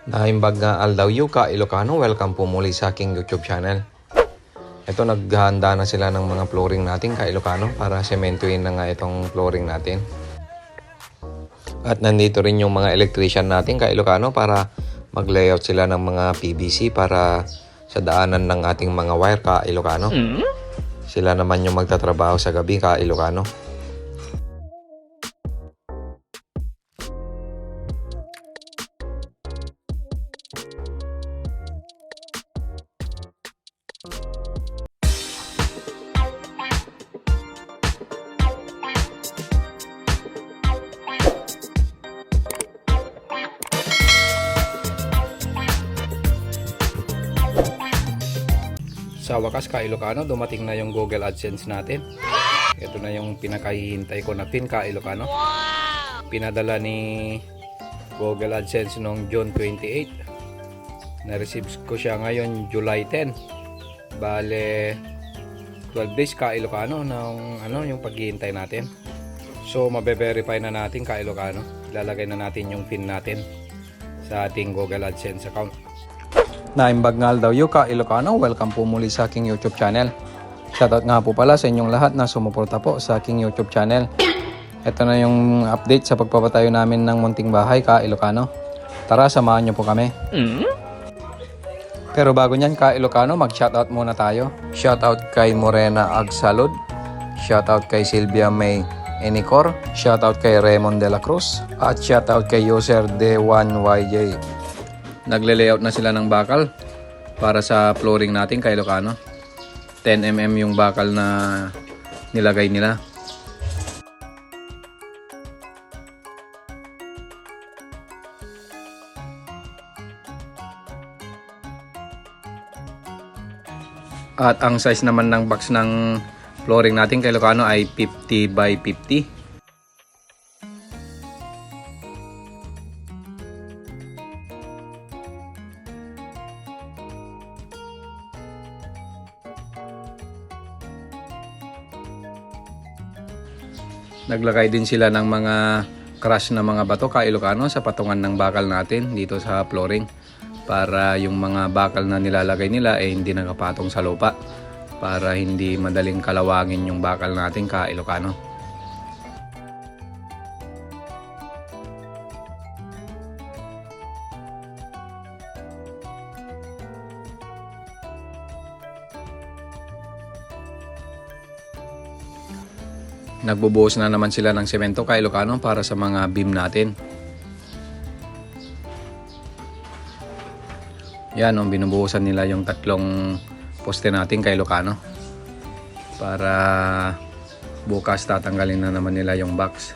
Naimbag nga aldaw yu ka Ilocano, welcome po muli sa aking YouTube channel. Ito, naghahanda na sila ng mga flooring natin ka Ilocano para sementuin na nga itong flooring natin. At nandito rin yung mga electrician natin ka Ilocano para mag-layout sila ng mga PVC para sa daanan ng ating mga wire ka Ilocano. Sila naman yung magtatrabaho sa gabi ka Ilocano. Sa wakas ka Ilocano, dumating na yung Google AdSense natin. Ito na yung pinakahihintay ko na pin ka Ilocano. Pinadala ni Google AdSense noong June 28. Na-receive ko siya ngayon July 10. Bale 12 days ka Ilocano ng yung paghihintay natin. So mabe-verify na natin ka Ilocano. Ilalagay na natin yung pin natin sa ating Google AdSense account. Naimbag ngal daw yu ka Ilocano, welcome po muli sa aking YouTube channel. Shoutout nga po pala sa inyong lahat na sumuporta po sa aking YouTube channel. Ito na yung update sa pagpapatayo namin ng munting bahay ka Ilocano. Tara, samahan nyo po kami. Pero bago nyan ka Ilocano, mag-shoutout muna tayo. Shoutout kay Morena Agsalud. Shoutout kay Silvia May Enicor. Shoutout kay Raymond de la Cruz. At shoutout kay user D1YJ. Nagle-layout na sila ng bakal para sa flooring natin kay Ilocano. 10mm yung bakal na nilagay nila. At ang size naman ng box ng flooring natin kay Ilocano ay 50 by 50. Naglagay din sila ng mga crush na mga bato ka Ilocano sa patungan ng bakal natin dito sa flooring para yung mga bakal na nilalagay nila ay hindi nakapatong sa lupa para hindi madaling kalawangin yung bakal natin ka Ilocano. Nagbubuhos na naman sila ng semento ka Ilocano para sa mga beam natin. Yan, binubuhusan nila yung tatlong poste natin ka Ilocano. Para bukas tatanggalin na naman nila yung box.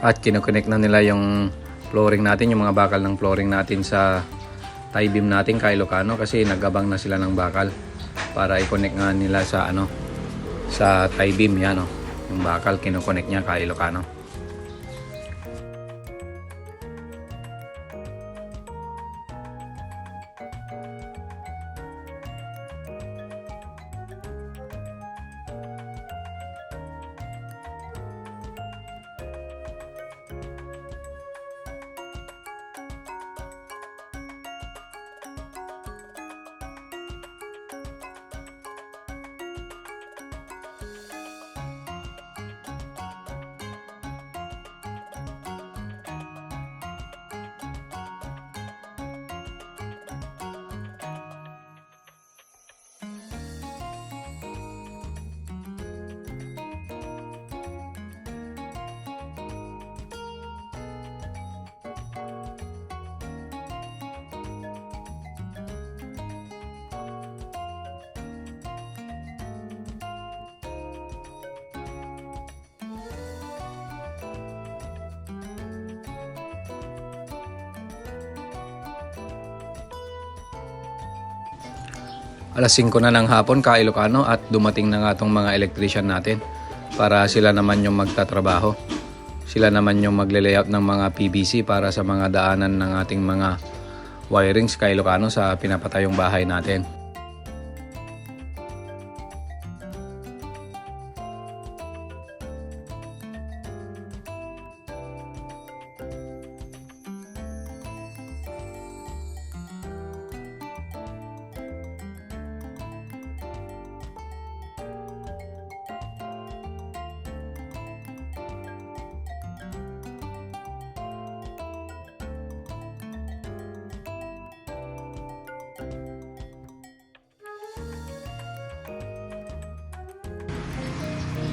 At kinoconnect na nila yung flooring natin, yung mga bakal ng flooring natin sa tie beam natin ka Ilocano kasi nagabang na sila ng bakal para i-connect nga nila sa sa tie beam yan yung bakal kinoconnect niya ka Ilocano. Alas 5 na ng hapon ka Ilocano at dumating na nga itong mga electrician natin para sila naman yung magtatrabaho. Sila naman yung magle-layout ng mga PVC para sa mga daanan ng ating mga wirings ka Ilocano sa pinapatayong bahay natin.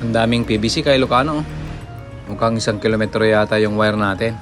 Ang daming PVC ka Ilocano. Mukhang 1 kilometro yata yung wire natin.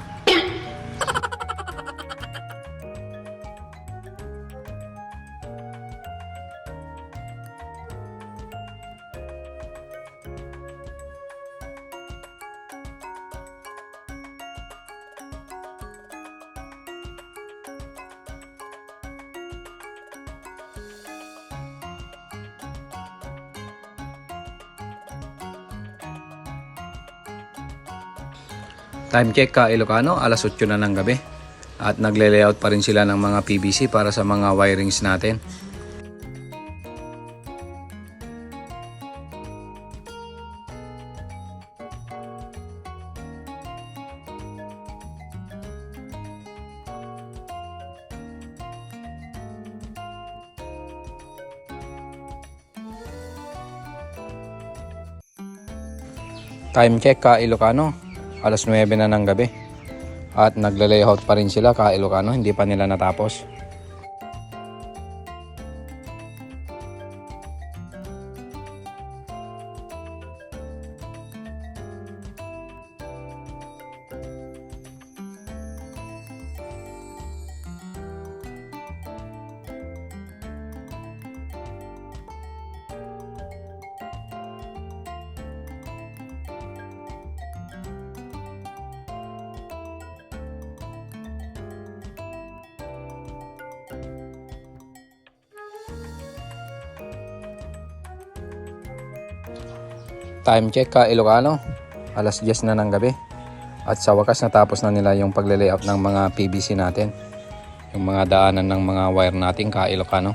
Time check ka Ilocano, alas 8 na ng gabi. At nagle-layout pa rin sila ng mga PVC para sa mga wirings natin. Time check ka Ilocano, alas 9 na ng gabi. At nagle-layout pa rin sila ka Ilocano, hindi pa nila natapos. Time check ka Ilocano, alas 10 na ng gabi. At sa wakas natapos na nila yung pagle-layout ng mga PVC natin. Yung mga daanan ng mga wire natin ka Ilocano.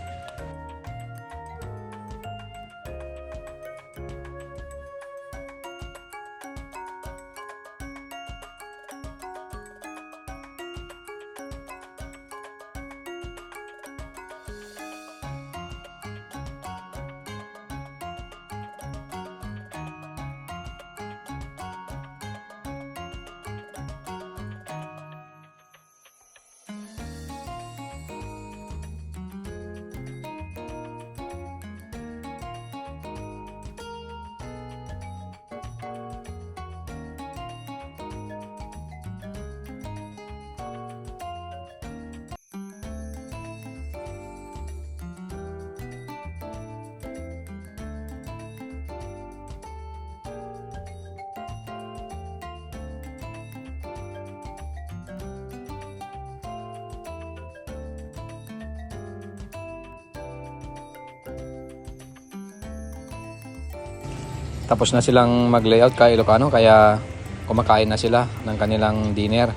Tapos na silang mag-layout ka Ilocano, kaya kumakain na sila ng kanilang dinner.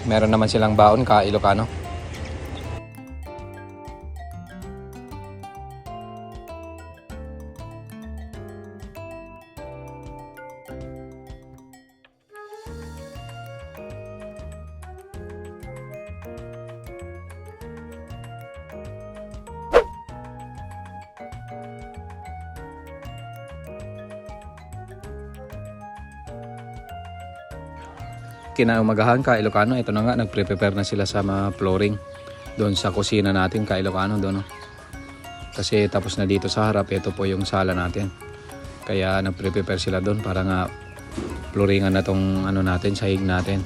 Meron naman silang baon ka Ilocano. Kinaumagahan ka Ilocano, ito na nga, nagpre-prepare na sila sa mga flooring doon sa kusina natin ka Ilocano doon, no? Kasi tapos na dito sa harap, ito po yung sala natin, kaya nagpre-prepare sila doon para nga flooringan na tong ano natin, sahig natin.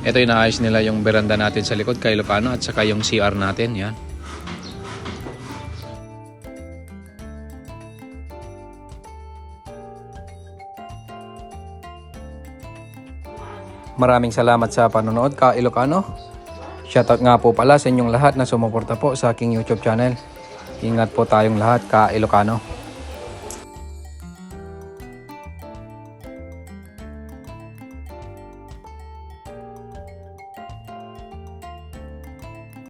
Ito, inaayos nila yung beranda natin sa likod kay Ilocano at saka yung CR natin, yan. Maraming salamat sa panonood ka Ilocano. Shoutout nga po pala sa inyong lahat na sumuporta po sa aking YouTube channel. Ingat po tayong lahat ka Ilocano.